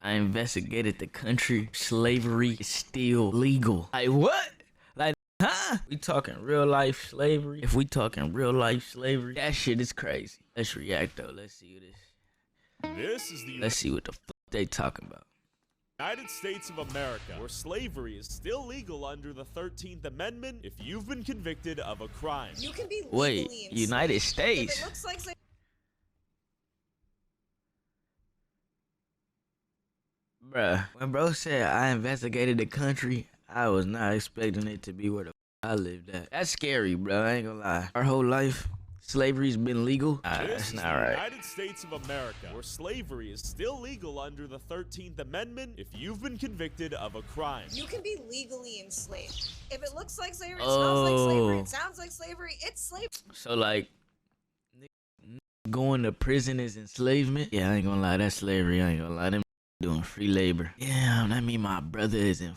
I investigated the country. Slavery is still legal. Like what? Like, huh? We talking real life slavery? If we talking real life slavery, that shit is crazy. Let's react though. Let's see Let's see what the fuck they talking about. United States of America, where slavery is still legal under the 13th Amendment if you've been convicted of a crime. You can be Wait, United States? If it looks like Bruh, when bro said I investigated the country, I was not expecting it to be where the I lived at. That's scary, bro. I ain't gonna lie. Our whole life, slavery's been legal. That's not right. United States of America, where slavery is still legal under the 13th Amendment if you've been convicted of a crime. You can be legally enslaved. If it looks like slavery, it smells like slavery, it sounds like slavery, it's slavery. So like, going to prison is enslavement? Yeah, I ain't gonna lie, that's slavery. I ain't gonna lie. Them doing free labor. Yeah, that mean my brother is in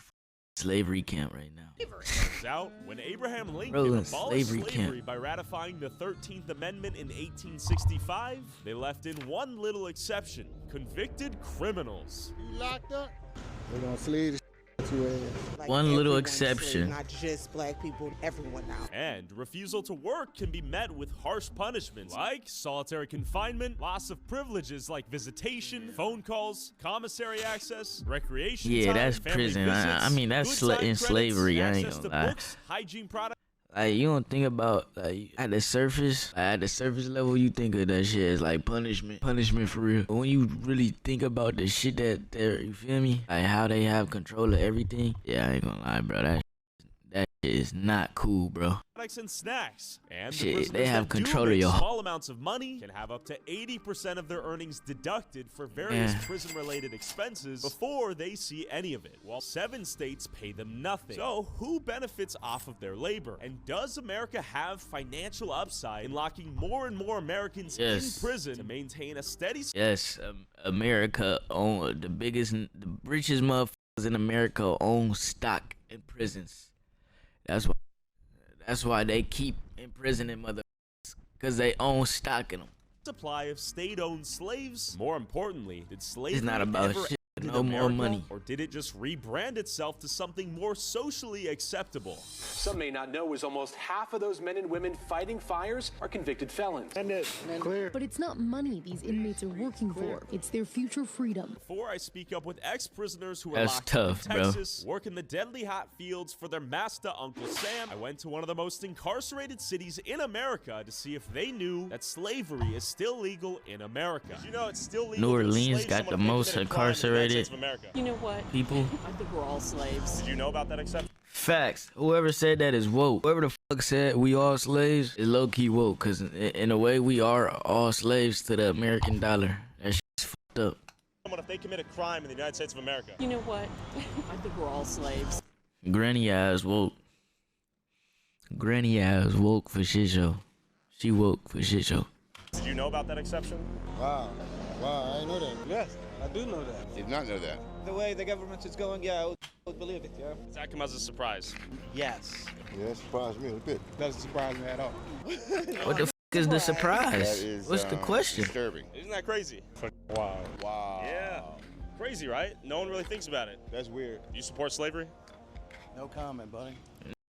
slavery camp right now. Turns out, when Abraham Lincoln abolished slavery by ratifying the 13th Amendment in 1865, they left in one little exception: convicted criminals. You locked up? They're gonna slave like one little exception. Not just black people, everyone now. And refusal to work can be met with harsh punishments like solitary confinement, loss of privileges like visitation, phone calls, commissary access, recreation time, that's prison. I mean, that's in slavery. I ain't gonna lie. Books, hygiene products. Like, you don't think about, like, at the surface level, you think of that shit as, like, punishment for real. But when you really think about the shit that they're, you feel me? Like, how they have control of everything. Yeah, I ain't gonna lie, bro. That shit is not cool, bro. Products and snacks. And shit, they have control of your small amounts of money can have up to 80% of their earnings deducted for various prison-related expenses before they see any of it, while 7 states pay them nothing. So who benefits off of their labor? And does America have financial upside in locking more and more Americans in prison to maintain a steady? Yes, America own the richest motherfuckers in America own stock in prisons. That's why they keep imprisoning motherfuckers, because they own stock in them. Supply of state-owned slaves. More importantly, did slavery it's not about ever shit, end in no more America, money. or did it just rebrand itself to something more socially acceptable? Some may not know is almost half of those men and women fighting fires are convicted felons. clear. But it's not money these inmates are working for. It's their future freedom. Before I speak up with ex-prisoners who are That's locked tough, up in Texas, work in the deadly hot fields for their master, Uncle Sam, I went to one of the most incarcerated cities in America to see if they knew that slavery is still legal in America. Did you know it's still legal? New Orleans got the most incarcerated You know what? people. I think we're all slaves. Did you know about that exception? Facts. Whoever said that is woke. Whoever the fuck said we all slaves is low-key woke, because in a way we are all slaves to the American dollar. That shit's fucked up. If they commit a crime in the United States of America. You know what? I think we're all slaves. Granny ass woke. Granny ass woke for shit show. She woke for shit show. Did you know about that exception? Wow, I didn't know that. Yes, I do know that. Did not know that. The way the government is going, yeah, I would believe it, yeah. Does that come as a surprise? Yes. Yeah, that surprised me a bit. Doesn't surprise me at all. What the fuck is the surprise? What's the question? Disturbing. Isn't that crazy? Wow. Yeah. Crazy, right? No one really thinks about it. That's weird. Do you support slavery? No comment, buddy.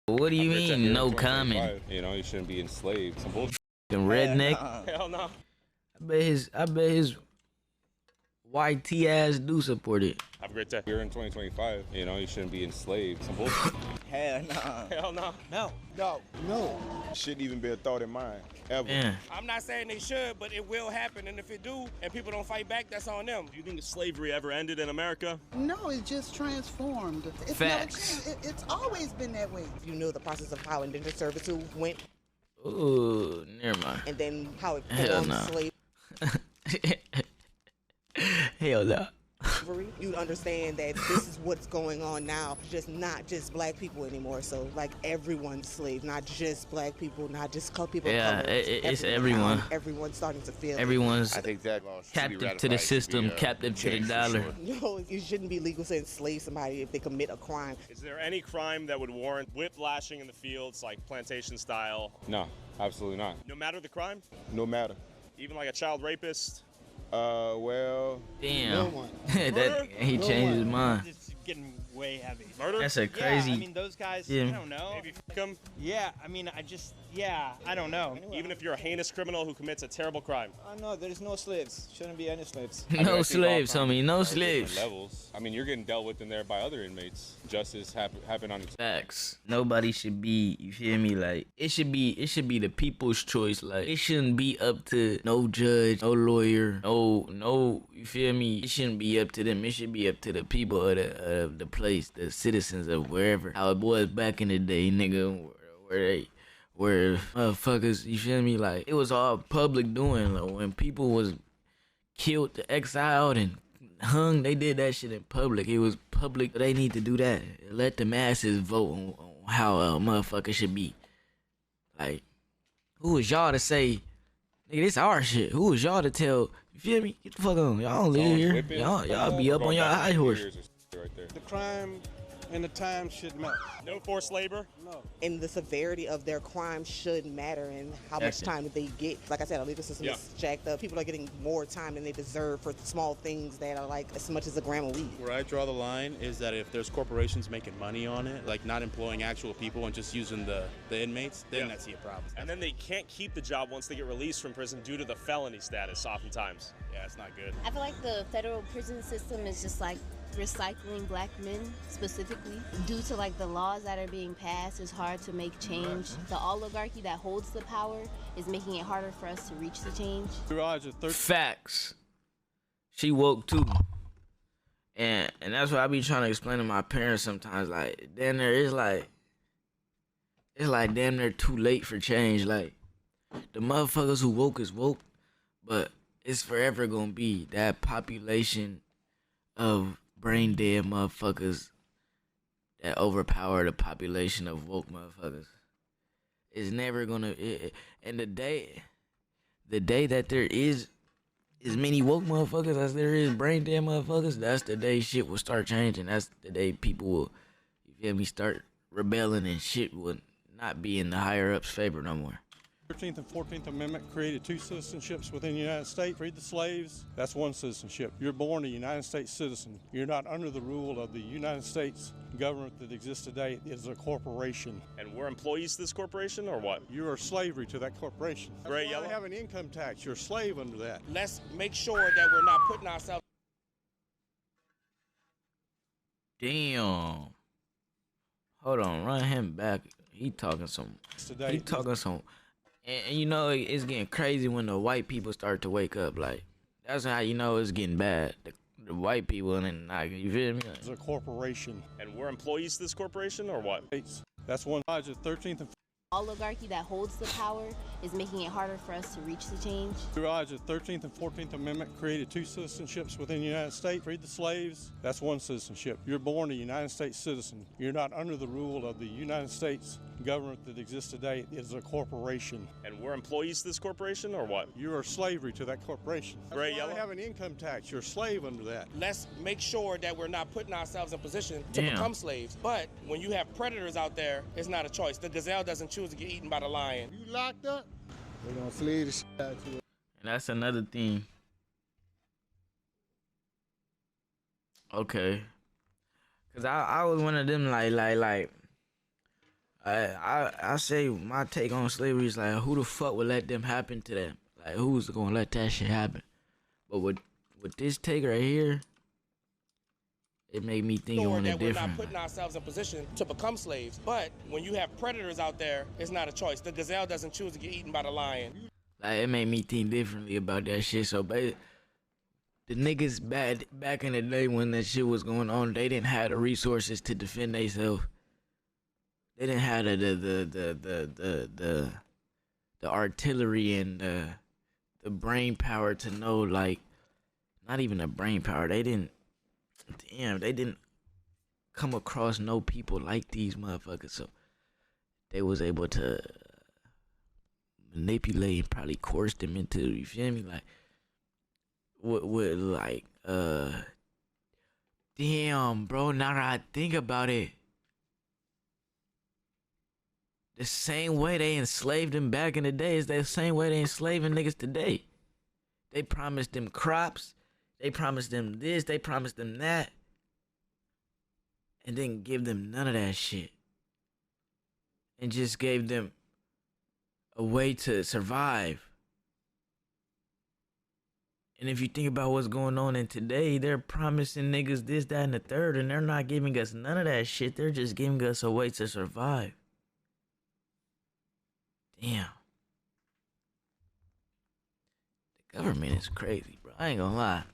What do you mean, no comment? You know, you shouldn't be enslaved. Some bullshit. Redneck. Hell no. I bet his YT ass do support it. Have a great day. You're in 2025. You know, you shouldn't be enslaved. Some bullshit. Hell no. Hell no. No. Shouldn't even be a thought in mind, ever. Yeah. I'm not saying they should, but it will happen, and if it do, and people don't fight back, that's on them. Do you think slavery ever ended in America? No, it's just transformed. It's Facts. it's always been that way. You know the process of how indentured servitude went, Ooh, never mind. and then how it Hell formed no. slavery. Hell no. You'd understand that this is what's going on now, just not just black people anymore. So like everyone's slave, not just black people, not just people of Yeah, color. it's everyone. Everyone's starting to feel Everyone's I think that captive to the system, captive to the dollar. No, it shouldn't be legal to enslave somebody if they commit a crime. Is there any crime that would warrant whiplashing in the fields, like plantation style? No, absolutely not. No matter the crime? No matter. Even like a child rapist? Well, Damn. one. That he changed his mind. It's getting way heavy. Murder? That's a crazy. Yeah, I mean, those guys, Yeah. I don't know. Maybe fuck 'em? Yeah, I mean, I don't know. Even if you're a heinous criminal who commits a terrible crime. No, there is no slaves. Shouldn't be any slaves. I mean, I No think all slaves, crimes homie. No are different slaves. levels. I mean, you're getting dealt with in there by other inmates. Justice happen on its. Facts. Nobody should be, you feel me? Like it should be the people's choice. Like it shouldn't be up to no judge, no lawyer, no, you feel me? It shouldn't be up to them. It should be up to the people of the place, the citizens of wherever. How it was back in the day, nigga, where motherfuckers, you feel me? Like it was all public doing. Like when people was killed, exiled, and hung, they did that shit in public. It was public. They need to do that. Let the masses vote on how a motherfucker should be. Like, who is y'all to say, nigga, this our shit? Who is y'all to tell? You feel me? Get the fuck on. Y'all don't live here. Y'all be up on your high horse. Right there. The crime and the time should match. No forced labor? No. And the severity of their crime should matter and how much time they get. Like I said, our legal system is jacked up. People are getting more time than they deserve for small things that are like as much as a gram of weed. Where I draw the line is that if there's corporations making money on it, like not employing actual people and just using the inmates, then I see a problem. And then they can't keep the job once they get released from prison due to the felony status oftentimes. Yeah, it's not good. I feel like the federal prison system is just like recycling black men specifically. Due to like the laws that are being passed, it's hard to make change. The oligarchy that holds the power is making it harder for us to reach the change. Facts. She woke too. And that's what I be trying to explain to my parents sometimes. Like, damn near, it's like damn near too late for change. Like, the motherfuckers who woke is woke, but it's forever gonna be that population of brain dead motherfuckers that overpower the population of woke motherfuckers. It's never gonna. And the day that there is as many woke motherfuckers as there is brain dead motherfuckers, that's the day shit will start changing. That's the day people will, you feel me, start rebelling and shit will not be in the higher ups' favor no more. 13th and 14th Amendment created two citizenships within the United States. Freed the slaves, that's one citizenship. You're born a United States citizen. You're not under the rule of the United States government that exists today. It is a corporation. And we're employees to this corporation or what? You are slavery to that corporation. Gray, That's why yellow? they have an income tax. You're a slave under that. Let's make sure that we're not putting ourselves. Damn. Hold on, run him back. He talking some. And you know, it's getting crazy when the white people start to wake up. Like, that's how you know it's getting bad. The white people, and then, like, you feel me? It's a corporation. And we're employees to this corporation or what? That's one. The 13th and Oligarchy that holds the power is making it harder for us to reach the change. the 13th and 14th Amendment created two citizenships within the United States. Freed the slaves, that's one citizenship. You're born a United States citizen. You're not under the rule of the United States government that exists today. It is a corporation. And we're employees to this corporation or what? You are slavery to that corporation. Gray, That's why yellow? they have an income tax. You're a slave under that. Let's make sure that we're not putting ourselves in position to Damn. become slaves. But when you have predators out there, it's not a choice. The gazelle doesn't choose to get eaten by the lion. You locked up? They're gonna slay the shit out you. And that's another thing. Okay. Cause I was one of them I say my take on slavery is like, who the fuck would let them happen to them? Like, who's gonna let that shit happen? But with this take right here, it made me think Sure on that it we're not different. putting ourselves in position to become slaves. But when you have predators out there, it's not a choice. The gazelle doesn't choose to get eaten by the lion. Like, it made me think differently about that shit. So, the niggas back in the day when that shit was going on, they didn't have the resources to defend themselves. They didn't have the artillery and the brain power to know, like, not even the brain power. They didn't come across no people like these motherfuckers. So they was able to manipulate and probably coerce them into, you feel me? Like, damn, bro, now that I think about it, the same way they enslaved them back in the day is the same way they enslaving niggas today. They promised them crops. They promised them this. They promised them that. And didn't give them none of that shit. And just gave them a way to survive. And if you think about what's going on in today, they're promising niggas this, that, and the third, and they're not giving us none of that shit. They're just giving us a way to survive. Damn. The government is crazy, bro. I ain't gonna lie.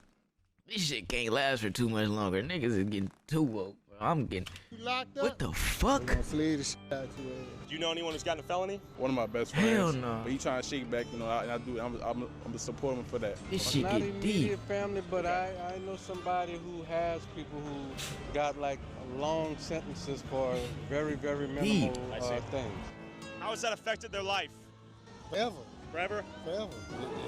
This shit can't last for too much longer. Niggas is getting too woke, bro. I'm getting... What the fuck? Flee the shit out you. Do you know anyone who's gotten a felony? One of my best friends. Hell no. But he trying to shake back, you know, I'm support him for that. This shit Not get deep. immediate family, but I know somebody who has people who got like long sentences for very, very minimal things. How has that affected their life? Forever. Forever? Forever.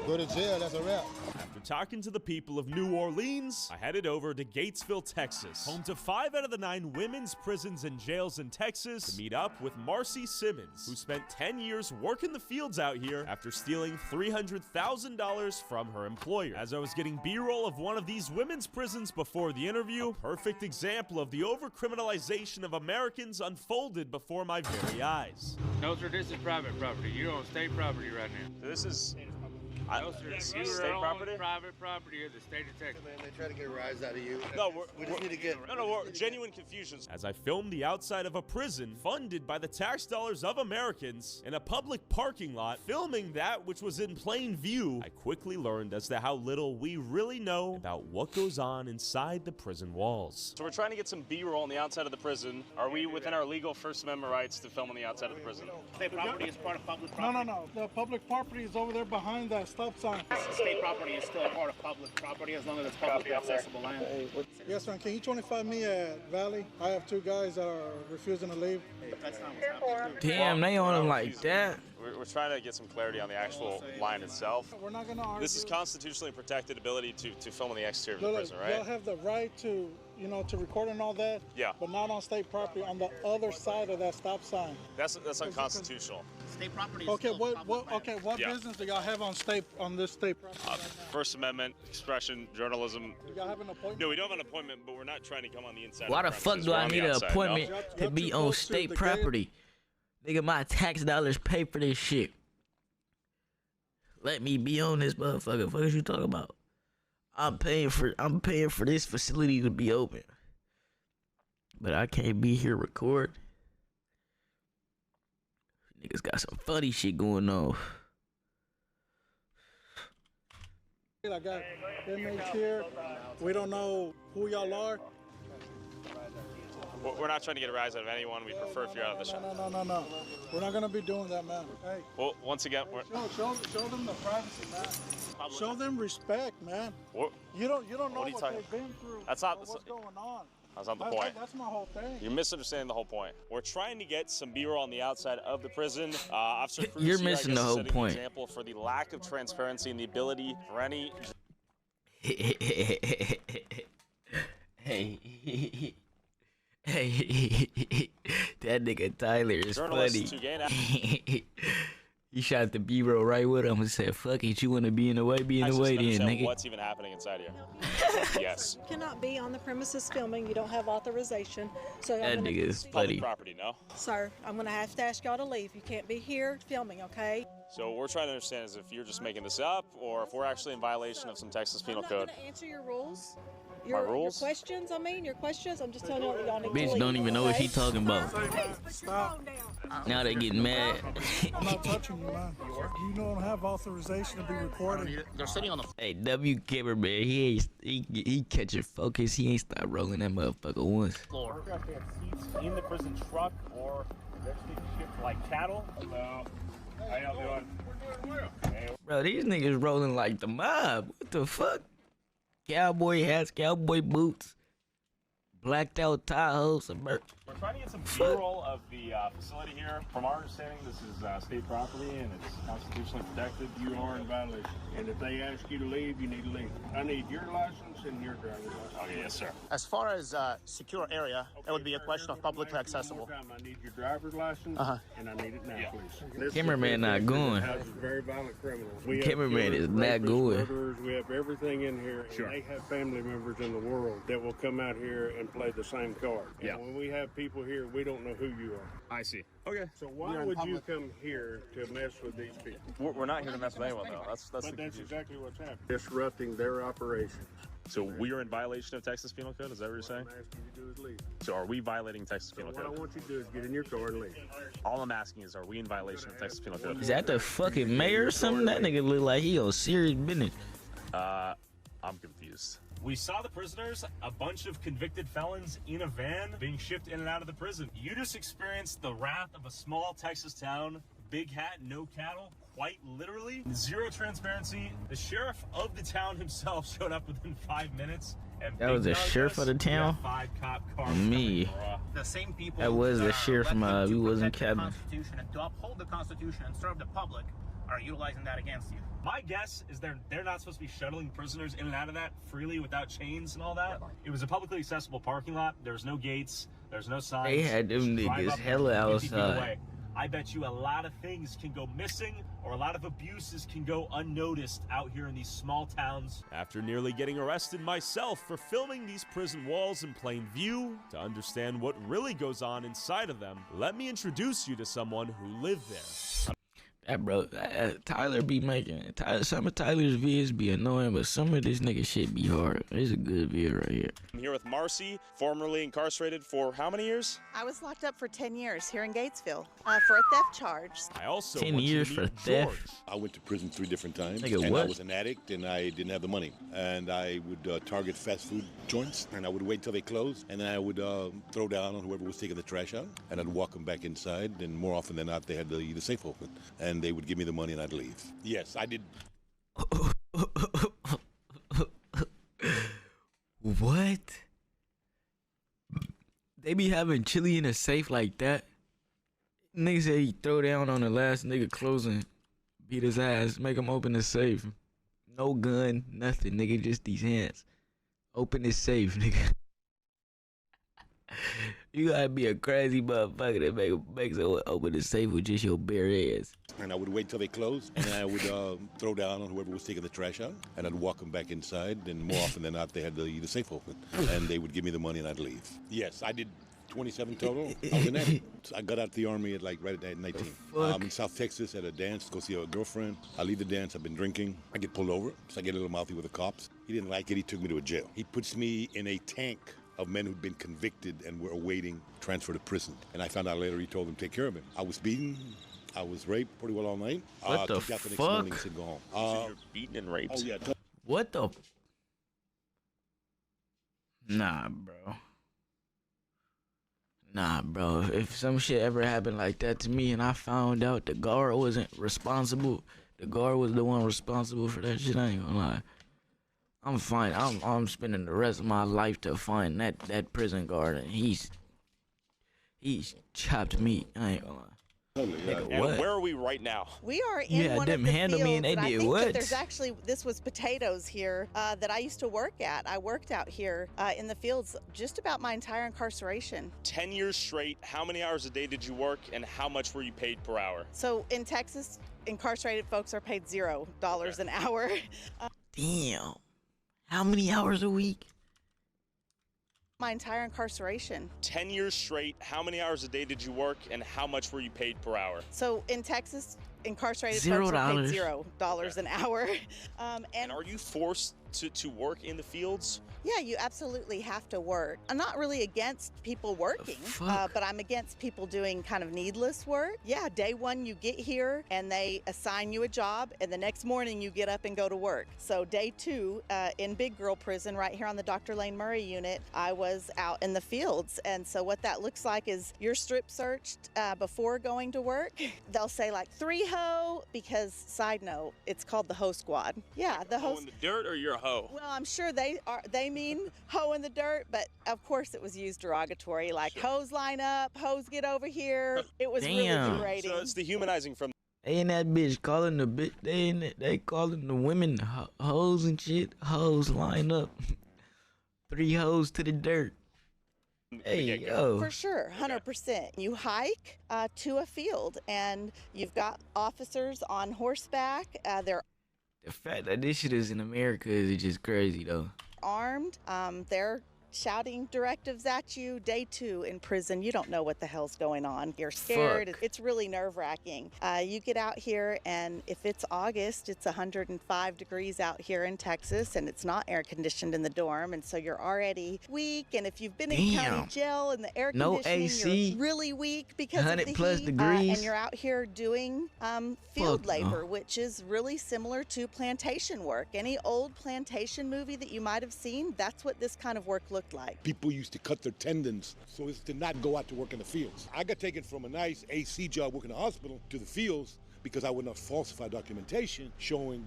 Go to jail, that's a wrap. After talking to the people of New Orleans, I headed over to Gatesville, Texas, home to 5 out of the 9 women's prisons and jails in Texas, to meet up with Marcy Simmons, who spent 10 years working the fields out here after stealing $300,000 from her employer. As I was getting B-roll of one of these women's prisons before the interview, a perfect example of the overcriminalization of Americans unfolded before my very eyes. No, sir, this is private property. You're on state property right now. This is... No, sir, you state are property? on private property of the state of Texas. Man, they try to get a rise out of you. No, we just need to get... we're genuine confusions. As I filmed the outside of a prison funded by the tax dollars of Americans in a public parking lot, filming that which was in plain view, I quickly learned as to how little we really know about what goes on inside the prison walls. So we're trying to get some B-roll on the outside of the prison. Are we within our legal First Amendment rights to film on the outside of the prison? State property is part of public property. No. The public property is over there behind that stop sign. State property is still part of public property as long as it's publicly accessible land. Yes, sir. Can you 25 me at Valley? I have 2 guys that are refusing to leave. That's not what's happening. Damn, they on them like that. We're trying to get some clarity on the actual line itself. We're not going to argue. This is constitutionally protected ability to film on the exterior of the prison, right? Y'all have the right to, to record and all that. Yeah. But not on state property, on the other side of that stop sign. That's unconstitutional. State property is Okay, still public land. what business do y'all have on this state property right now? First Amendment, expression, journalism. Do y'all have an appointment? No, we don't have an appointment, but we're not trying to come on the inside. Why of the fuck premises. do We're I on the need an outside, appointment no? to be on state property? Nigga, my tax dollars pay for this shit. Let me be on this motherfucker. What is you talking about? I'm paying for this facility to be open. But I can't be here record. Niggas got some funny shit going on. I got inmates here. We don't know who y'all are. We're not trying to get a rise out of anyone. We prefer if you're out of the shop. No. We're not going to be doing that, man. Hey. Well, once again, Show them the privacy, man. Show them respect, man. What? You don't know what talking? they've been through. That's not what's going on. That's not the point. That's my whole thing. You're misunderstanding the whole point. We're trying to get some B-roll on the outside of the prison. Officer Cruz You're here, missing the is whole setting point. An example for the lack of transparency and the ability for any. Hey, that nigga Tyler is funny. He shot the B-roll right with him and said, "Fuck it, you want to be in the way, be in the way, then, nigga." What's even happening inside here? Yes. You cannot be on the premises filming. You don't have authorization. So That nigga is funny. Public property, no? Sir, I'm going to have to ask y'all to leave. You can't be here filming, okay? So what we're trying to understand is if you're just making this up or if we're actually in violation of some Texas penal I'm code. not going to answer your rules. My rules? Your questions, your questions. I'm just telling you what y'all need to Bitch leave, don't even know what okay? she talking about. Stop. Now they getting mad. I'm not touching you, man. You don't have authorization to be recording. They're sitting on the... Hey, W cameraman, he catching focus. He ain't stop rolling that motherfucker once. Floor. They have seats in the prison truck or they're actually shipped like cattle. So, how y'all doing? We're doing well. Hey. Bro, these niggas rolling like the mob. What the fuck? Cowboy hats, cowboy boots, blacked out Tahoe, suburban. We're trying to get some B-roll of the facility here. From our understanding, this is state property and it's constitutionally protected. You are in violation. And if they ask you to leave, you need to leave. I need your license and your driver's license. Okay, yes, sir. As far as secure area, it would be a question of publicly accessible. I need your driver's license and I need it now, please. Cameraman not going. Very violent criminals. Cameraman is not going. Murderers. We have everything in here. Sure. And they have family members in the world that will come out here and play the same card. Yeah. And when we have people here, we don't know who you are. I see. Okay. So why would you come here to mess with these people? We're not here to mess with anyone, though. That's exactly what's happening. Disrupting their operations. So we are in violation of Texas Penal Code? Is that what you're saying? All I'm asking you to do is leave. So are we violating Texas Penal What I Code? want you to do is get in your car and leave. All I'm asking is, are we in violation of Texas Penal Code? Is that the fucking mayor or something? That nigga look like he on serious business. I'm confused. We saw the prisoners, a bunch of convicted felons in a van being shipped in and out of the prison. You just experienced the wrath of a small Texas town, big hat, no cattle, quite literally. Zero transparency. The sheriff of the town himself showed up within 5 minutes. And That was the sheriff of the town? 5 cop cars Me. The same people That was the sheriff from we wasn't the cabin. Constitution and to uphold the Constitution and serve the public are utilizing that against you. My guess is they're not supposed to be shuttling prisoners in and out of that freely without chains and all that. It was a publicly accessible parking lot. There was no gates. There's no signs. They had them Drive niggas up hella 50 feet outside. away. I bet you a lot of things can go missing or a lot of abuses can go unnoticed out here in these small towns. After nearly getting arrested myself for filming these prison walls in plain view, to understand what really goes on inside of them, let me introduce you to someone who lived there. That bro, Tyler be making some of Tyler's vids be annoying, but some of this nigga shit be hard. It's a good vid right here. I'm here with Marcy, formerly incarcerated for how many years? I was locked up for 10 years here in Gatesville for a theft charge. I also 10 years for theft. I went to prison 3 different times. Nigga, and what? I was an addict and I didn't have the money. And I would target fast food joints and I would wait till they closed. And then I would throw down on whoever was taking the trash out. And I'd walk them back inside. And more often than not, they had the safe open. And they would give me the money and I'd leave. Yes, I did. What? They be having chili in a safe like that? Nigga said he throw down on the last nigga closing, beat his ass, make him open the safe. No gun, nothing, nigga, just these hands. Open the safe, nigga. You gotta be a crazy motherfucker that make someone open the safe with just your bare ass. And I would wait till they closed, and then I would throw down on whoever was taking the trash out, and I'd walk them back inside, and more often than not, they had the safe open, and they would give me the money and I'd leave. Yes, I did 27 total. I was an addict. I got out of the army at right at 19. I'm in South Texas at a dance to go see a girlfriend. I leave the dance, I've been drinking. I get pulled over, so I get a little mouthy with the cops. He didn't like it, he took me to a jail. He puts me in a tank of men who'd been convicted and were awaiting transfer to prison. And I found out later he told them to take care of him. I was beaten. I was raped pretty well all night. What the Kicked out the next morning and said go home. So you're beaten and raped? Oh, yeah. What the? Nah, bro. Nah, bro. If some shit ever happened like that to me and I found out the guard wasn't responsible, the guard was the one responsible for that shit, I ain't gonna lie. I'm fine. I'm spending the rest of my life to find that prison guard, and he's chopped meat. I ain't gonna lie. Nigga, And what? where are we right now? We are in Yeah, one them of the handle fields, me and they and I did think what? that there's actually, this was potatoes here that I used to work at. I worked out here in the fields just about my entire incarceration. 10 years straight, how many hours a day did you work and how much were you paid per hour? So in Texas, incarcerated folks are paid $0 an hour. Damn. How many hours a week? My entire incarceration. 10 years straight, how many hours a day did you work and how much were you paid per hour? So in Texas, incarcerated $0. folks are paid $0 an hour. And are you forced to work in the fields? Yeah, you absolutely have to work. I'm not really against people working, but I'm against people doing kind of needless work. Yeah, day one you get here and they assign you a job and the next morning you get up and go to work. So day two in Big Girl Prison right here on the Dr. Lane Murray unit, I was out in the fields. And so what that looks like is you're strip searched before going to work. They'll say like 3-ho because, side note, it's called the Ho Squad. Yeah, the Ho in the dirt or you're hoe. Well, I'm sure they mean hoe in the dirt, but of course it was used derogatory, like hoes line up, hoes get over here. It was really degrading. So it's dehumanizing from. They in that bitch calling the bitch. They calling the women hoes and shit. Hoes line up. 3 hoes to the dirt. Hey, yo. For sure, 100%. You hike to a field, and you've got officers on horseback. They're The fact that this shit is in America is just crazy, though. armed. They're shouting directives at you. Day 2 in prison, you don't know what the hell's going on. You're scared. Fuck. It's really nerve-wracking. You get out here, and if it's August, it's 105 degrees out here in Texas, and it's not air conditioned in the dorm, and so you're already weak. And if you've been in county jail and the air No conditioning, AC. you're really weak because of the 100 plus heat. degrees. And you're out here doing field Fuck no. labor, which is really similar to plantation work. Any old plantation movie that you might have seen, that's what this kind of work looked like. People used to cut their tendons so as to not go out to work in the fields. I got taken from a nice AC job working in the hospital to the fields because I would not falsify documentation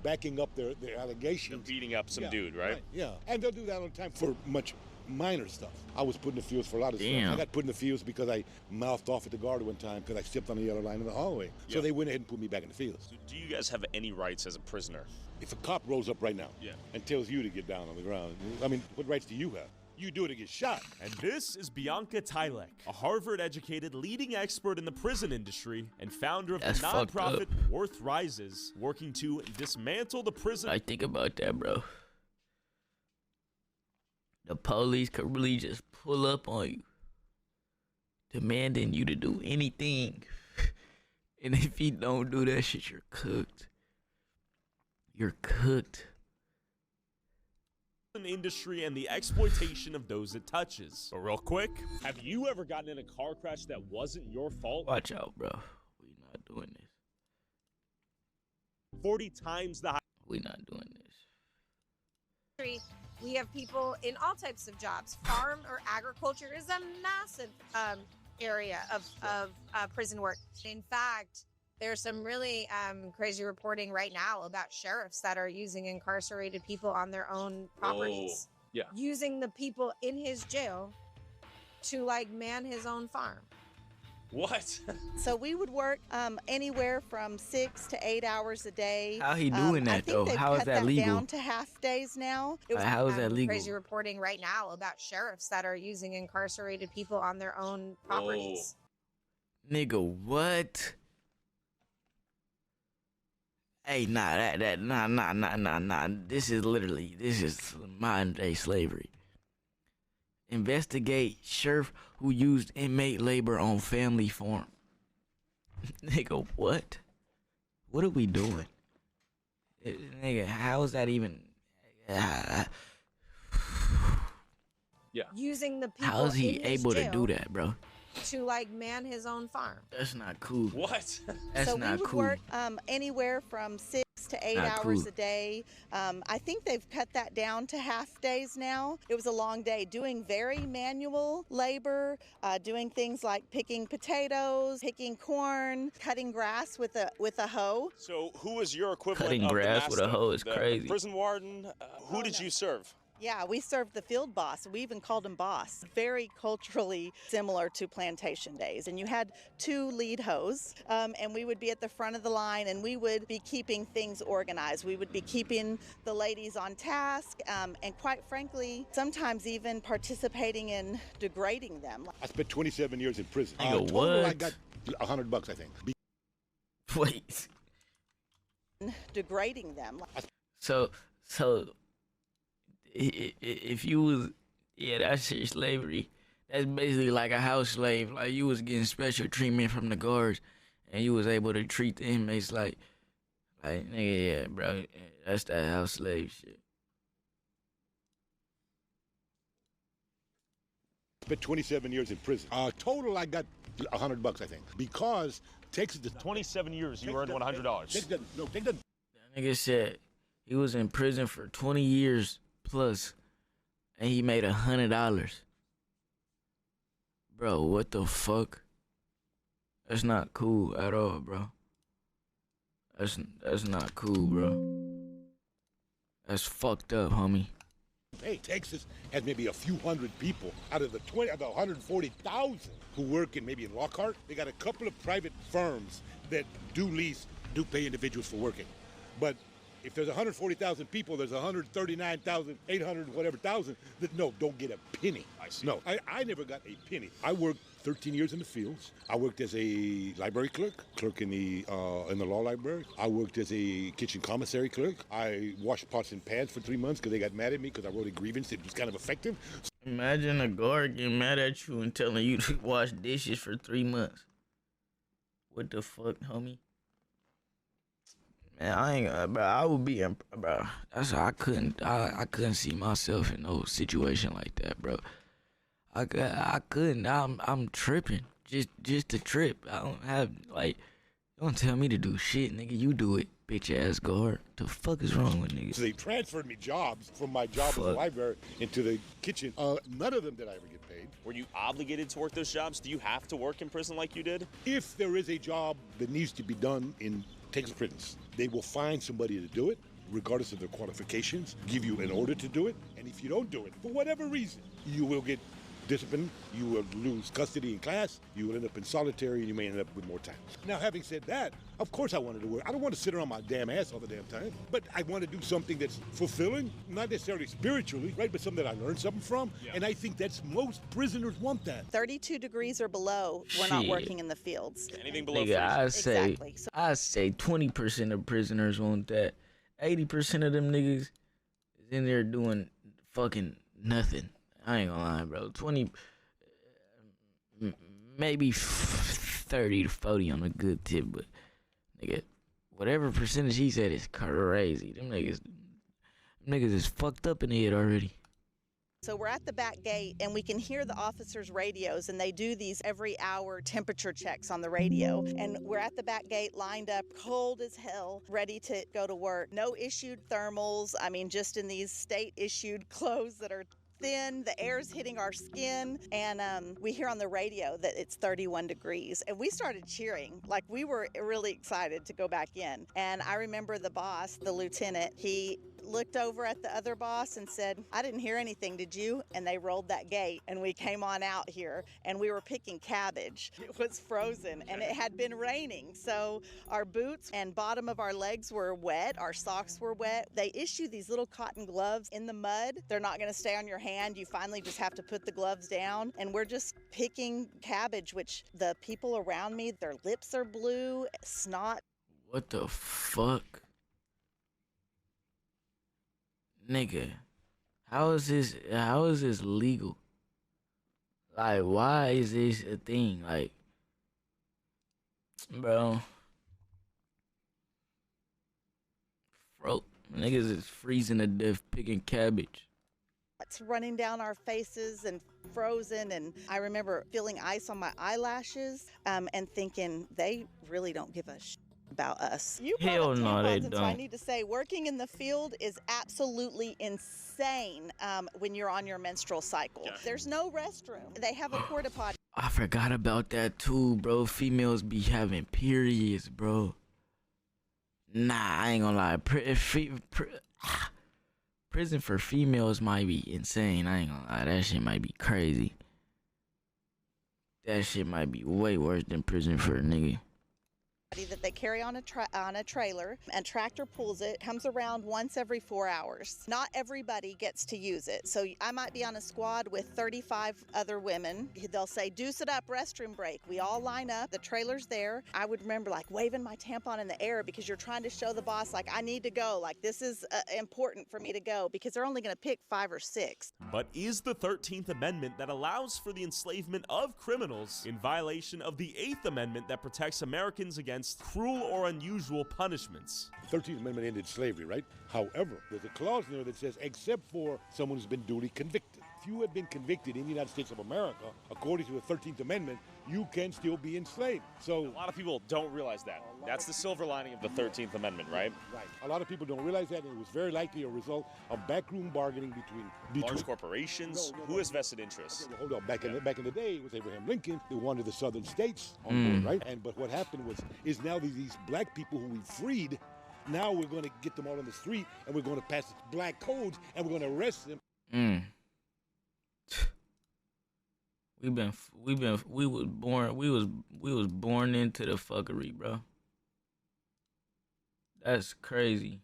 backing up their allegations. Beating up some dude, right? Yeah, and they'll do that all the time for much minor stuff. I was put in the fields for a lot of Damn. stuff. I got put in the fields because I mouthed off at the guard one time because I stepped on the yellow line in the hallway. So they went ahead and put me back in the fields. So do you guys have any rights as a prisoner? If a cop rolls up right now and tells you to get down on the ground, I mean, what rights do you have? You do it to get shot. And this is Bianca Tylek, a Harvard-educated leading expert in the prison industry and founder of That's the fucked nonprofit up. Worth Rises, working to dismantle the prison. I think about that, bro. The police could really just pull up on you, demanding you to do anything. And if you don't do that shit, you're cooked. You're cooked. Industry and the exploitation of those it touches. But real quick, have you ever gotten in a car crash that wasn't your fault? Watch out, bro. We not doing this. 40 times the high. We not doing this. We have people in all types of jobs. Farm or agriculture is a massive area of prison work. In fact, there's some really crazy reporting right now about sheriffs that are using incarcerated people on their own properties. Yeah. Using the people in his jail to like man his own farm. What? So we would work anywhere from 6 to 8 hours a day. How he doing that, I think though? they've How is cut that legal? down to half days now. It was How is that legal? Crazy reporting right now about sheriffs that are using incarcerated people on their own properties. Nigga, what? Hey, nah. This is modern day slavery. Investigate sheriff who used inmate labor on family farm. Nigga, what? What are we doing? Nigga, how is that even? Yeah. Using the people How is he in his able to jail do that, bro? to like man his own farm. That's not cool. What? That's so not we would cool. work anywhere from 6 to 8 Not hours cool. a day. I think they've cut that down to half days now. It was a long day doing very manual labor, doing things like picking potatoes, picking corn, cutting grass with a hoe. So who is your equivalent Cutting of grass the with a master? hoe is The crazy. prison warden? Who did you serve? Yeah, we served the field boss. We even called him boss. Very culturally similar to plantation days. And you had 2 lead hoes, and we would be at the front of the line, and we would be keeping things organized. We would be keeping the ladies on task, and quite frankly, sometimes even participating in degrading them. I spent 27 years in prison. Nigga, Total, I what? got $100, I think. Wait. Degrading them. So if you was, that shit slavery. That's basically like a house slave. Like you was getting special treatment from the guards, and you was able to treat the inmates like nigga, yeah, bro. That's that house slave shit. Spent 27 years in prison. Total, I got $100, I think. Because Texas... 27 years, you earned $100. Take that. That nigga said he was in prison for 20 years plus, and he made $100. Bro, what the fuck? That's not cool at all, bro. That's not cool, bro. That's fucked up, homie. Hey, Texas has maybe a few hundred people out of the 140,000 who work maybe in Lockhart. They got a couple of private firms that do pay individuals for working. But if there's 140,000 people, there's 139,800 whatever thousand that don't get a penny. I see. No, I never got a penny. I worked 13 years in the fields. I worked as a library clerk in the law library. I worked as a kitchen commissary clerk. I washed pots and pans for 3 months because they got mad at me because I wrote a grievance. It was kind of effective. Imagine a guard getting mad at you and telling you to wash dishes for 3 months. What the fuck, homie? Man, I ain't, bro. I would be, bro. That's why I couldn't see myself in no situation like that, bro. I couldn't. I'm tripping. Just a trip. I don't have don't tell me to do shit, nigga. You do it, bitch ass guard. The fuck is wrong with niggas? So they transferred me jobs from my job in the library into the kitchen. None of them did I ever get paid. Were you obligated to work those jobs? Do you have to work in prison like you did? If there is a job that needs to be done in Texas prisons, they will find somebody to do it, regardless of their qualifications, give you an order to do it, and if you don't do it, for whatever reason, you will get disciplined, you will lose custody in class, you will end up in solitary, and you may end up with more time. Now, having said that, of course I wanted to work. I don't want to sit around my damn ass all the damn time, but I want to do something that's fulfilling, not necessarily spiritually, right, but something that I learned something from, and I think that's most prisoners want that. 32 degrees or below, we're not working in the fields. Anything below Nigga, I say 20% of prisoners want that. 80% of them niggas is in there doing fucking nothing. I ain't gonna lie, bro. 20, maybe 30 to 40 on a good tip, but nigga, whatever percentage he said is crazy. Them niggas is fucked up in the head already. So we're at the back gate and we can hear the officers' radios, and they do these every hour temperature checks on the radio. And we're at the back gate lined up, cold as hell, ready to go to work. No issued thermals. I mean, just in these state issued clothes that are thin, the air's hitting our skin, and we hear on the radio that it's 31 degrees, and we started cheering. Like, we were really excited to go back in. And I remember the boss, the lieutenant, he looked over at the other boss and said, "I didn't hear anything, did you?" And they rolled that gate, and we came on out here, and we were picking cabbage. It was frozen, and it had been raining, so our boots and bottom of our legs were wet, our socks were wet. They issue these little cotton gloves in the mud. They're not gonna stay on your hand. You finally just have to put the gloves down, and we're just picking cabbage, which the people around me, their lips are blue, snot. What the fuck? Nigga, how is this legal? Like, why is this a thing? Like, bro, niggas is freezing to death picking cabbage. It's running down our faces and frozen, and I remember feeling ice on my eyelashes and thinking, they really don't give a shit about us. You brought Hell up no, they tampons, and so I don't. need to say, working in the field is absolutely insane when you're on your menstrual cycle. Yeah. There's no restroom. They have a porta potty. I forgot about that too, bro. Females be having periods, bro. Nah, I ain't gonna lie. Prison for females might be insane. I ain't gonna lie. That shit might be crazy. That shit might be way worse than prison for a nigga. That they carry on a trailer, and tractor pulls it, comes around once every 4 hours. Not everybody gets to use it. So I might be on a squad with 35 other women. They'll say, "Deuce it up, restroom break." We all line up, the trailer's there. I would remember like waving my tampon in the air because you're trying to show the boss like, I need to go, like this is important for me to go, because they're only gonna pick 5 or 6. But is the 13th Amendment that allows for the enslavement of criminals in violation of the 8th Amendment that protects Americans against cruel or unusual punishments? The 13th Amendment ended slavery, right? However, there's a clause in there that says, except for someone who's been duly convicted. If you have been convicted in the United States of America, according to the 13th Amendment, you can still be enslaved. So a lot of people don't realize that. That's the silver lining of the 13th Amendment, right? Right. A lot of people don't realize that, and it was very likely a result of backroom bargaining between large corporations. Who has vested interests? Hold on. Back in the day, it was Abraham Lincoln who wanted the southern states on board, right? But what happened is now these black people who we freed Now we're going to get them all on the street, and we're going to pass black codes, and we're going to arrest them. We was born into the fuckery, bro. That's crazy.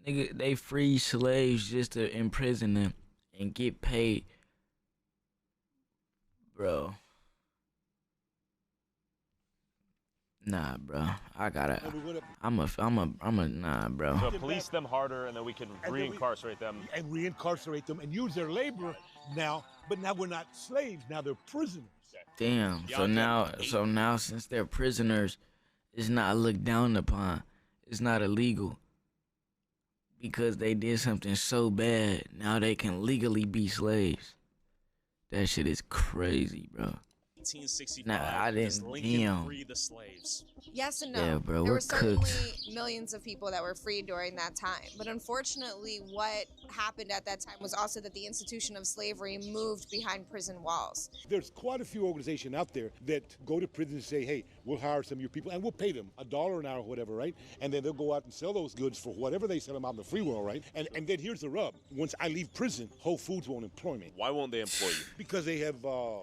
Nigga, they free slaves just to imprison them and get paid. Bro. Nah, bro. Nah, bro. So police them harder, and then we can reincarcerate them. And reincarcerate them and use their labor now, but now we're not slaves, now they're prisoners. Damn. So now since they're prisoners, it's not looked down upon. It's not illegal. Because they did something so bad, now they can legally be slaves. That shit is crazy, bro. 1865, nah, I didn't. Lincoln free the slaves. Yes and no. Yeah, bro, there we're were certainly cooked. millions of people that were freed during that time. But unfortunately, what happened at that time was also that the institution of slavery moved behind prison walls. There's quite a few organizations out there that go to prison and say, hey, we'll hire some of your people and we'll pay them $1 an hour or whatever, right? And then they'll go out and sell those goods for whatever they sell them out in the free world, right? And then here's the rub. Once I leave prison, Whole Foods won't employ me. Why won't they employ you? Because they have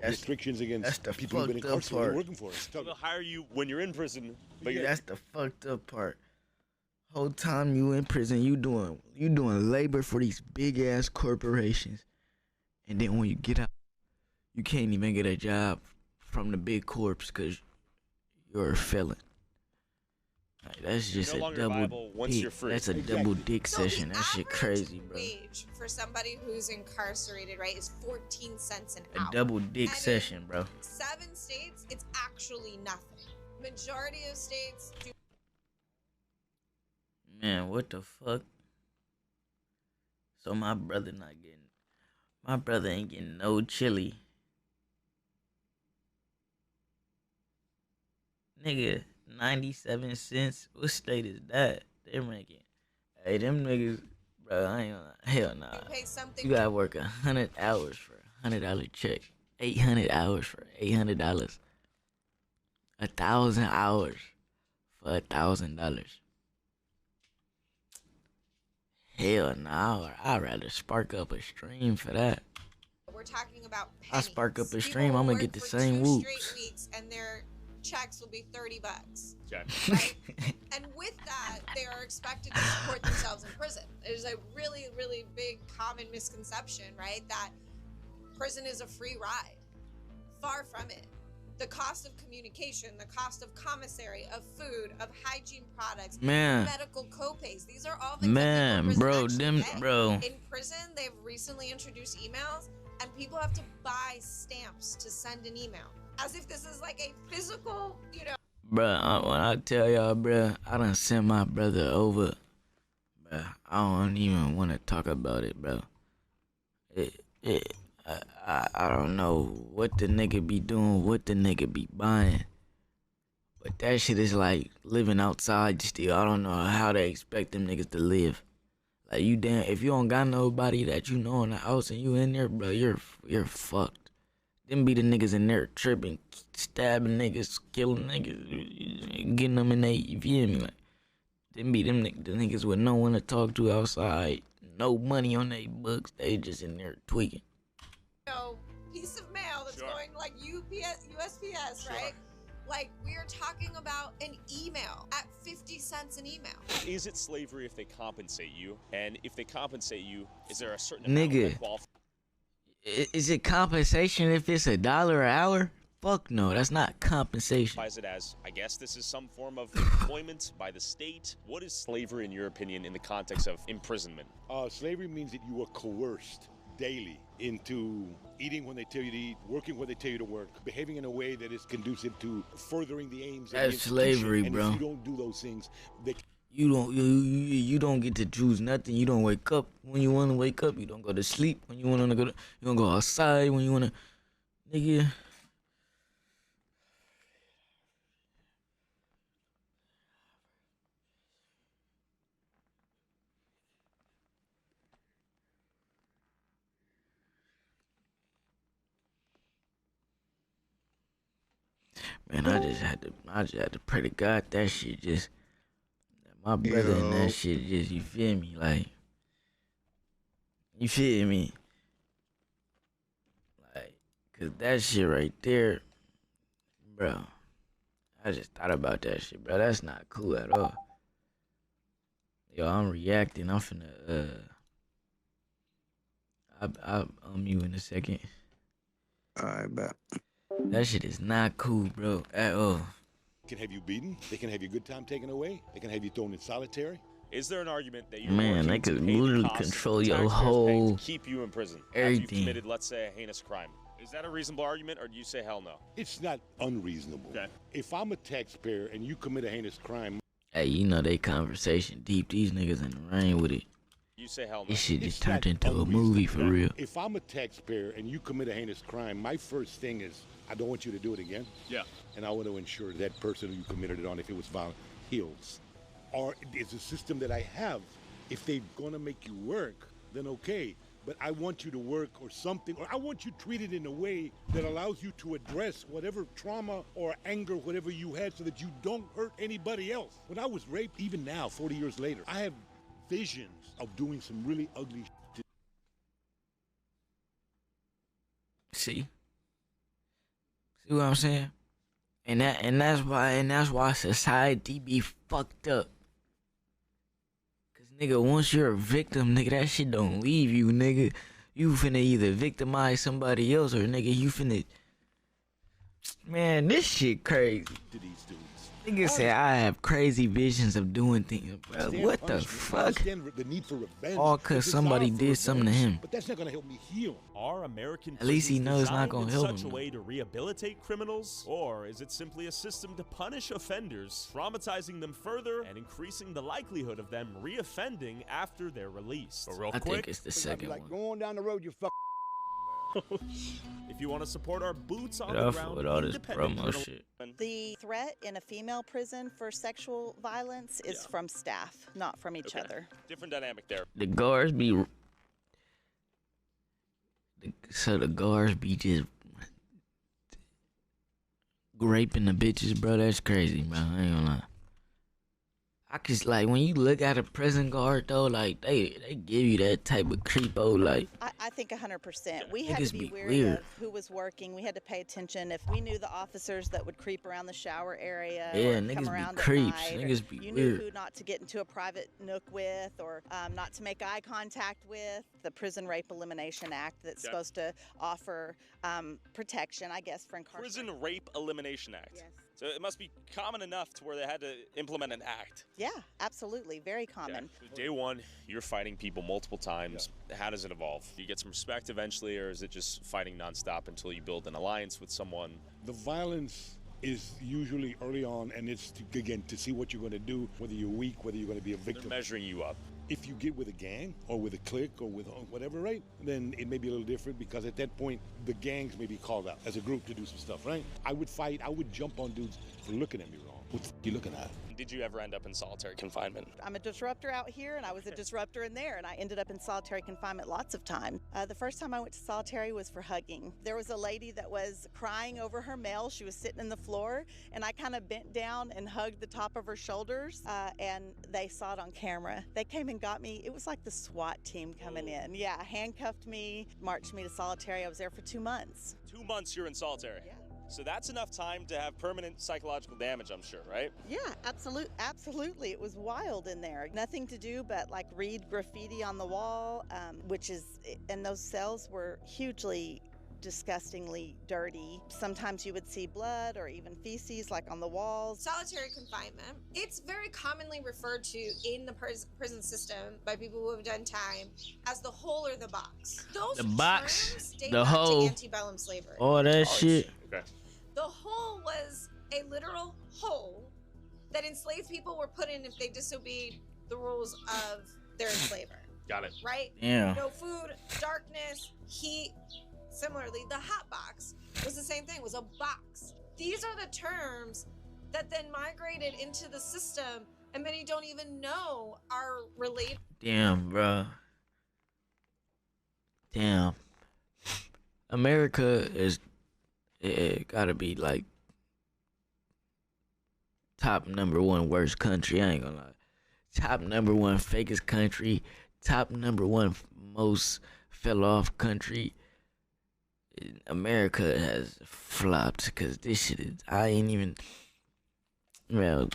restrictions against people who've been fucked up incarcerated part. working for us. They'll hire you when you're in prison. But That's the fucked up part. Whole time you in prison, you doing labor for these big ass corporations, and then when you get out, you can't even get a job from the big corps because you're a felon. Like, that's just no a longer double viable once dick. you're free. That's a double dick session. That shit crazy, bro. Wage for somebody who's incarcerated, right, is 14 cents an A hour. double dick And session, bro. in 7 states, it's actually nothing. Majority of states do. Man, what the fuck? So my brother ain't getting no chili. Nigga, 97 cents. What state is that? They're making. Hey, them niggas, bro, I ain't gonna, hell nah. You gotta work 100 hours for a $100 check. 800 hours for $800. 1,000 hours for $1,000. Hell no, I'd rather spark up a stream for that. We're talking about pennies. I spark up a People stream, will I'm gonna work get the for same 2 whoops. straight weeks, and their checks will be $30. Check. Right? And with that, they are expected to support themselves in prison. There's a really, really big common misconception, right? That prison is a free ride. Far from it. The cost of communication, the cost of commissary, of food, of hygiene products, Man. medical copays. These are all things Man, that people in bro, prison them, actually pay. bro. In prison, they've recently introduced emails, and people have to buy stamps to send an email. As if this is like a physical, Bruh, when I tell y'all, bruh, I done sent my brother over. Bruh, I don't even want to talk about it, bro. I don't know what the nigga be doing, what the nigga be buying. But that shit is like living outside still. I don't know how they expect them niggas to live. Like, you damn, if you don't got nobody that you know in the house and you in there, bro, you're fucked. Them be the niggas in there tripping, stabbing niggas, killing niggas, getting them in they, you feel me? Like, them be them the niggas with no one to talk to outside, no money on they books, they just in there tweaking. piece of mail that's going like USPS, right? Like, we are talking about an email at 50 cents an email. Is it slavery if they compensate you? And if they compensate you, is there a certain Nigga. amount that qualifies? Is it compensation if it's $1 an hour? Fuck no, that's not compensation. It as, I guess this is some form of employment by the state. What is slavery in your opinion in the context of imprisonment? Slavery means that you are coerced daily into eating when they tell you to eat, working when they tell you to work, behaving in a way that is conducive to furthering the aims of the That's institution. slavery, and bro. if you don't do those things, they You don't get to choose nothing. You don't wake up when you want to wake up. You don't go to sleep when you want to go. You don't go outside when you want to. Nigga. Man, I just had to pray to God that shit just My brother and that shit just, you feel me? Like, you feel me? Like, cause that shit right there, bro. I just thought about that shit, bro. That's not cool at all. Yo, I'm reacting. I'm finna, I'll you in a second. Alright, bet. That shit is not cool, bro, at all. They can have you beaten. They can have your good time taken away. They can have you thrown in solitary. Is there an argument that you're Man, they working to could pay the literally costs control the your taxpayers paying whole to keep you in prison after everything. you've committed, let's say, a heinous crime? Is that a reasonable argument, or do you say hell no? It's not unreasonable. Okay. If I'm a taxpayer and you commit a heinous crime, Hey, you know they conversation deep. These niggas in the rain with it. You say hell no. This shit It's just turned not into a movie for real. if I'm a taxpayer and you commit a heinous crime, my first thing is I don't want you to do it again. Yeah. And I want to ensure that person who you committed it on, if it was violent, heals. Or it's a system that I have. If they're gonna make you work, then okay. But I want you to work or something, or I want you treated in a way that allows you to address whatever trauma or anger, whatever you had, so that you don't hurt anybody else. When I was raped, even now, 40 years later, I have visions of doing some really ugly shit. See what I'm saying? And that's why society be fucked up. Cause nigga, once you're a victim, nigga, that shit don't leave you, nigga. You finna either victimize somebody else or nigga, you finna. Man, this shit crazy. To these dudes. Nigga say I have crazy visions of doing things, bro. What the fuck? The need for revenge. All cause somebody did something to him. But that's not gonna help me heal. Are American At least he prisons knows it's not designed gonna in help such him, a way to rehabilitate criminals, or is it simply a system to punish offenders, traumatizing them further and increasing the likelihood of them reoffending after they're released? But real I quick, think it's the second one. Going down the road, you fuck. if you want to support our boots on Get the off ground, with all this independent promo journal- shit. The threat in a female prison for sexual violence is from staff, not from each other. Different dynamic there. The guards be the guards be just raping the bitches, bro. That's crazy, bro. I ain't gonna lie. I just like when you look at a prison guard though, like they give you that type of creepo, like I think 100%. We had to niggas be be wary weird. of who was working. We had to pay attention. If we knew the officers that would creep around the shower area, Yeah, or niggas come be around creeps. at night, or Niggas be you weird. knew who not to get into a private nook with, or not to make eye contact with. The Prison Rape Elimination Act that's supposed to offer protection, I guess, for incarcerated. Prison Rape Elimination Act. Yes. So it must be common enough to where they had to implement an act. Yeah, absolutely. Very common. Day one, you're fighting people multiple times. How does it evolve? Do you get some respect eventually, or is it just fighting nonstop until you build an alliance with someone? The violence is usually early on, and it's again to see what you're going to do, whether you're weak, whether you're going to be a victim. They're measuring you up. If you get with a gang or with a clique or with whatever, right, then it may be a little different, because at that point, the gangs may be called out as a group to do some stuff, right? I would fight, I would jump on dudes for looking at me wrong. What the f*** you looking at? Did you ever end up in solitary confinement? I'm a disruptor out here, and I was a disruptor in there, and I ended up in solitary confinement lots of times. The first time I went to solitary was for hugging. There was a lady that was crying over her mail. She was sitting in the floor, and I kind of bent down and hugged the top of her shoulders, and they saw it on camera. They came and got me. It was like the SWAT team coming in. Yeah, handcuffed me, marched me to solitary. I was there for 2 months. 2 months you're in solitary. Yeah. So that's enough time to have permanent psychological damage, I'm sure, right? Yeah, absolutely. It was wild in there. Nothing to do but like read graffiti on the wall, and those cells were hugely, disgustingly dirty. Sometimes you would see blood or even feces like on the walls. Solitary confinement. It's very commonly referred to in the prison system by people who have done time as the hole or the box. Those The box, terms date the back hole, to antebellum slavery. all that shit. Okay. The hole was a literal hole that enslaved people were put in if they disobeyed the rules of their enslaver. Got it. Right? Yeah. No food, darkness, heat. Similarly, the hot box was the same thing, was a box. These are the terms that then migrated into the system, and many don't even know are related. Damn, bro. Damn. America is, it gotta be like top #1 worst country. I ain't gonna lie. top #1 fakest country, top #1 most fell off country. America has flopped because this shit is. I ain't even. Well,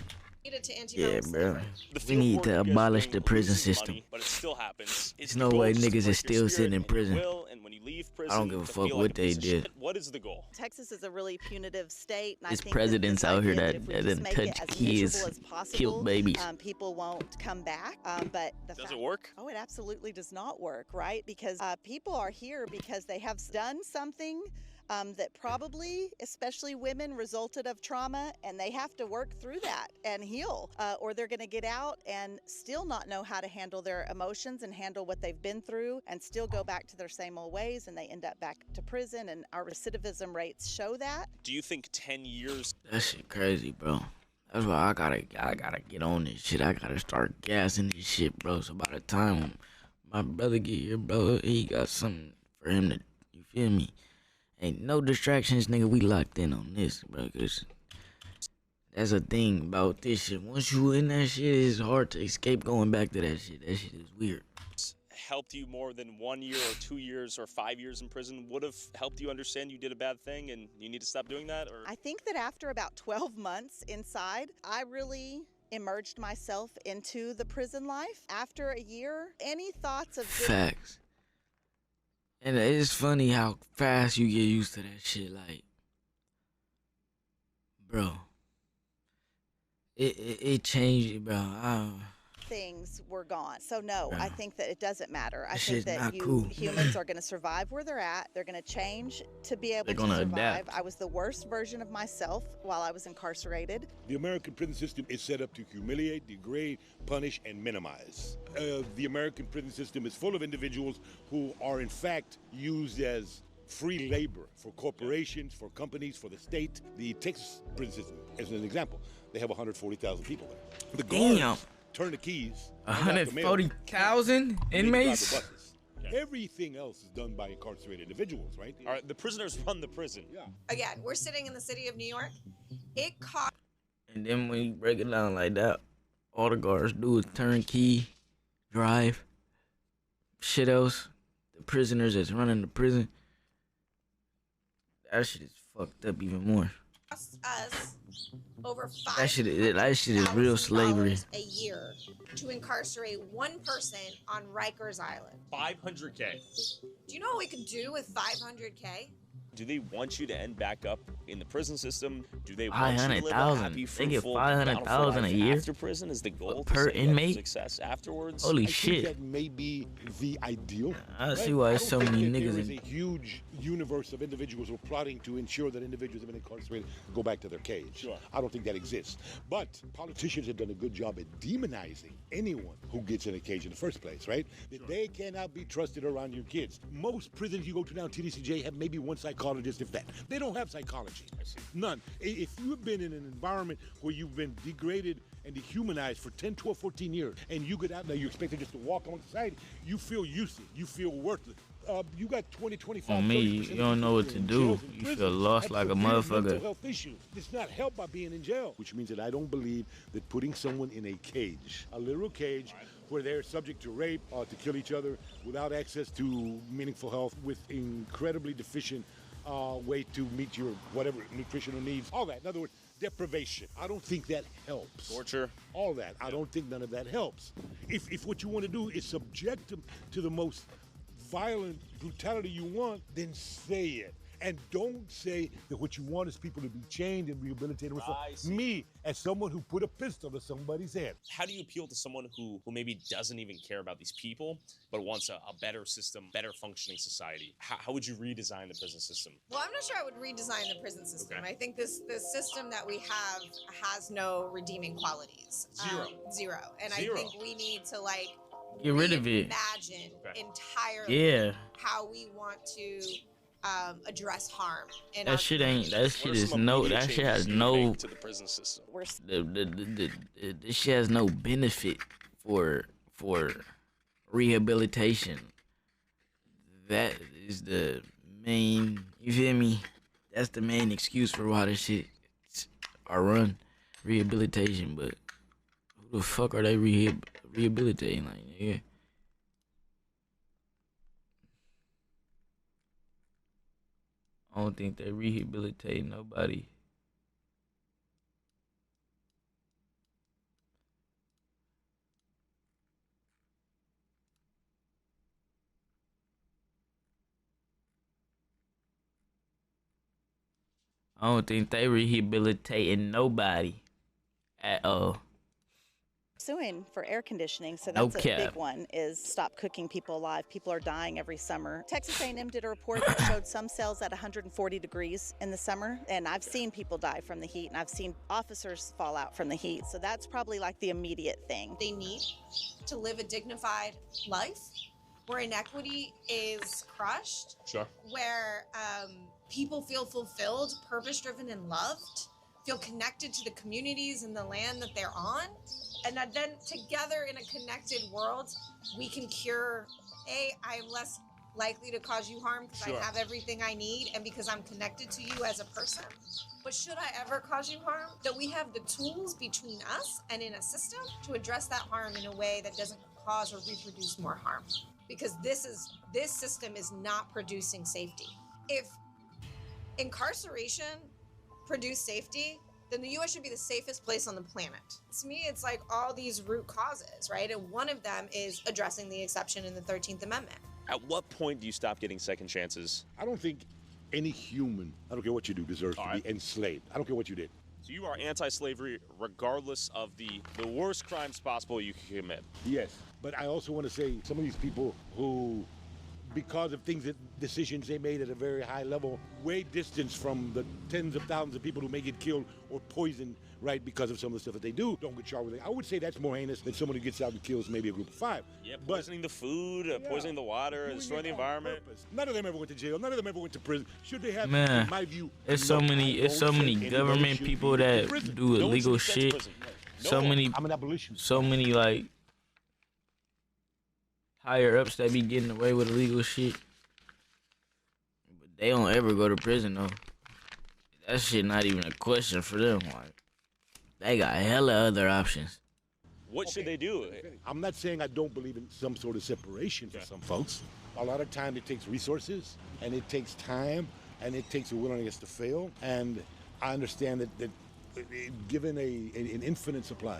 yeah, bro. We need to abolish the prison system. Money, but it still happens. There's no way niggas is still sitting in prison. And when you leave prison, I don't give a fuck what they did. What is the goal? Texas is a really punitive state. And There's I think presidents that out here idea that if we just didn't make touch it as kids, miserable as possible, killed babies. People won't come back. But Does it work? Oh, it absolutely does not work, right? Because people are here because they have done something that probably, especially women, resulted of trauma, and they have to work through that and heal, or they're going to get out and still not know how to handle their emotions and handle what they've been through and still go back to their same old ways, and they end up back to prison, and our recidivism rates show that. Do you think 10 years? That shit crazy, bro. That's why I gotta get on this shit. I gotta start gassing this shit, bro. So by the time my brother get here, bro, he got something for him to, you feel me? Ain't no distractions, nigga. We locked in on this, bro. Cause that's a thing about this shit. Once you in that shit, it's hard to escape going back to that shit. That shit is weird. Helped you more than 1 year or 2 years or 5 years in prison would have helped you understand you did a bad thing and you need to stop doing that? Or I think that after about 12 months inside, I really immersed myself into the prison life. After a year, any thoughts of facts. And it's funny how fast you get used to that shit. Like, bro, it changed, bro. things were gone. So no, Bro. I think that it doesn't matter. I That think shit's that not cool. humans are going to survive where they're at. They're going to change to be able They're to gonna survive. adapt. I was the worst version of myself while I was incarcerated. The American prison system is set up to humiliate, degrade, punish, and minimize. The American prison system is full of individuals who are in fact used as free labor for corporations, for companies, for the state. The Texas prison system, as an example, they have 140,000 people there. The guards turn the keys. 140,000 inmates? Everything else is done by incarcerated individuals, right? All right, the prisoners run the prison. Yeah. Again, we're sitting in the city of New York. It costs. And then when you break it down like that, all the guards do is turnkey, drive, shit else. The prisoners that's running the prison, that shit is fucked up even more. Us over That shit is real slavery. a year to incarcerate one person on Rikers Island. 500K. Do you know what we could do with 500K? Do they want you to end back up in the prison system? Do they want you to live a 500,000. happy, They get fruitful, 500,000 a bountiful year life after prison? Is the goal per to say inmate? success afterwards? Holy I think shit. that may be the ideal. I see why so many niggas There is in. a huge universe of individuals who are plotting to ensure that individuals have been incarcerated go back to their cage. Sure. I don't think that exists. But politicians have done a good job at demonizing anyone who gets in a cage in the first place, right? That they cannot be trusted around your kids. Most prisons you go to now, TDCJ, have maybe one psychologist, if that. They don't have psychology. None. If you've been in an environment where you've been degraded and dehumanized for 10, 12, 14 years, and you get out there, you're expected just to walk on society, you feel useless. You feel worthless. You got 20, 25, On me, 30% you don't know what to in do. jails and You prisons feel lost have like a severe mental motherfucker. health issues. It's not helped by being in jail, which means that I don't believe that putting someone in a cage, a literal cage, where they're subject to rape, to kill each other, without access to meaningful health, with incredibly deficient way to meet your whatever nutritional needs, all that. In other words, deprivation. I don't think that helps. Torture. All that. I don't think none of that helps. If what you want to do is subject them to the most violent brutality you want, then say it. And don't say that what you want is people to be chained and rehabilitated. Me, as someone who put a pistol to somebody's head. How do you appeal to someone who maybe doesn't even care about these people, but wants a better system, better functioning society? How would you redesign the prison system? Well, I'm not sure I would redesign the prison system. Okay. I think this system that we have has no redeeming qualities. Zero. And Zero. I think we need to Get rid of it. imagine Okay. entirely Yeah. how we want to address harm. In That our shit ain't. That shit What are is some no. immediate That shit changes has you no. make to the prison system? This shit has no benefit for rehabilitation. That is the main. You feel me? That's the main excuse for why this shit are run, rehabilitation. But who Who the fuck are they rehabilitating? Like, yeah. I don't think they rehabilitate nobody. I don't think they rehabilitating nobody at all. Suing for air conditioning, so No that's a cap. big one, is stop cooking people alive. People are dying every summer. Texas A&M did a report that showed some cells at 140 degrees in the summer, and I've seen people die from the heat, and I've seen officers fall out from the heat, so that's probably like the immediate thing. They need to live a dignified life where inequity is crushed, Sure. where people feel fulfilled, purpose-driven, and loved, feel connected to the communities and the land that they're on, and that then together in a connected world, we can cure, I'm less likely to cause you harm because Sure. I have everything I need and because I'm connected to you as a person. But should I ever cause you harm, that we have the tools between us and in a system to address that harm in a way that doesn't cause or reproduce more harm. Because this system is not producing safety. If incarceration produced safety, then the US should be the safest place on the planet. To me, it's like all these root causes, right? And one of them is addressing the exception in the 13th Amendment. At what point do you stop getting second chances? I don't think any human, I don't care what you do, deserves to be enslaved. I don't care what you did. So you are anti-slavery regardless of the worst crimes possible you can commit. Yes, but I also want to say some of these people who, because of decisions they made at a very high level, way distance from the tens of thousands of people who may get killed or poisoned, right, because of some of the stuff that they do, don't get charged with it. I would say that's more heinous than someone who gets out and kills maybe a group of 5. Yeah, poisoning the food, poisoning the water, destroying the environment. None of them ever went to jail. None of them ever went to prison. Should they have? Man, in my view, it's so many government people that do illegal shit. I'm an abolitionist. So many like higher ups that be getting away with illegal shit. But they don't ever go to prison though. That shit not even a question for them. Like, they got hella other options. What should they do? I'm not saying I don't believe in some sort of separation for some folks. A lot of time it takes resources, and it takes time, and it takes a willingness to fail. And I understand that given an infinite supply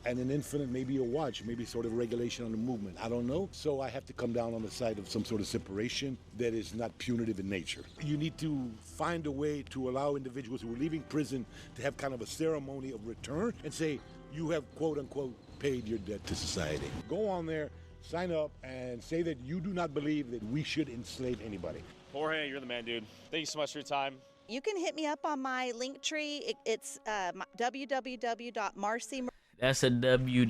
and an infinite, maybe a watch, maybe sort of regulation on the movement, I don't know. So I have to come down on the side of some sort of separation that is not punitive in nature. You need to find a way to allow individuals who are leaving prison to have kind of a ceremony of return and say, you have, quote unquote, paid your debt to society. Go on there, sign up, and say that you do not believe that we should enslave anybody. Jorge, you're the man, dude. Thank you so much for your time. You can hit me up on my link tree. It's www.marcy. That's a W,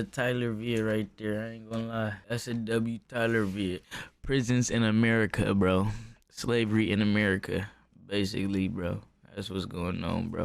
Tyler Viet right there. I ain't gonna lie. That's a W, Tyler Viet. Prisons in America, bro. Slavery in America, basically, bro. That's what's going on, bro.